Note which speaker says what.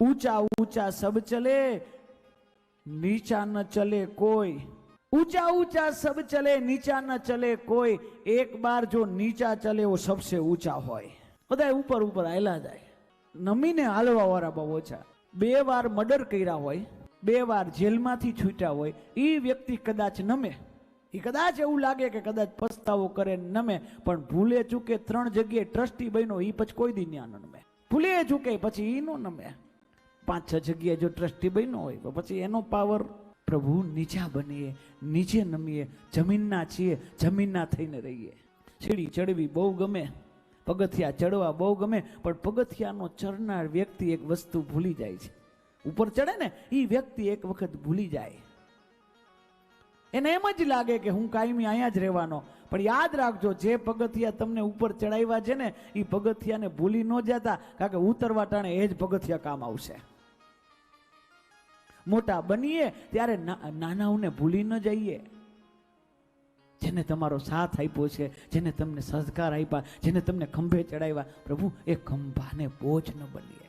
Speaker 1: ऊंचा ऊंचा सब चले नीचा न चले कोई। ऊंचा ऊंचा सब चले नीचा न चले कोई। एक बार जो नीचा चले वो सबसे ऊंचा होय। बधाय ऊपर ऊपर हाल्या जाय। नमीने हालवा वाळा बહુ ઓછા। 2 વાર મર્ડર કર્યા હોય, 2 વાર જેલમાંથી છૂટ્યા હોય, એ વ્યક્તિ કદાચ નમે, એ કદાચ એવું લાગે કે કદાચ પસ્તાવો કરે નમે, પણ ભૂલે ચૂકે 3 જગ્યાએ ટ્રસ્ટી બન્યો, એ પછી કોઈ દી ન્યા ન નમે। ભૂલે ચૂકે પછી એ નો નમે। 5-6 જગ્યાએ જો ટ્રસ્ટી બન્યો હોય તો પછી એનો પાવર। પ્રભુ નીચા બનીએ, નીચે નમીએ, જમીનના છીએ, જમીનના થઈને રહીએ। સીડી ચડવી બહુ ગમે, પગથિયા ચડવા બહુ ગમે, પણ પગથિયાનો ચડનાર વ્યક્તિ એક વસ્તુ ભૂલી જાય છે। ઉપર ચડે ને એ વ્યક્તિ એક વખત ભૂલી જાય। એને એમ જ લાગે કે હું કાયમી અહીંયા જ રહેવાનો, પણ યાદ રાખજો જે પગથિયા તમને ઉપર ચડાવ્યા છે ને એ પગથિયાને ભૂલી ન જતા, કારણ કે ઉતરવા ટાણે એ જ પગથિયા કામ આવશે। મોટા બનીએ ત્યારે નાનાઓને ભૂલી ન જઈએ। જેને તમારો સાથ આપ્યો છે, જેને તમને સહકાર આપ્યા, જેને તમને ખંભે ચડાવ્યા, પ્રભુ એ ખંભાને બોજ ન બનીએ।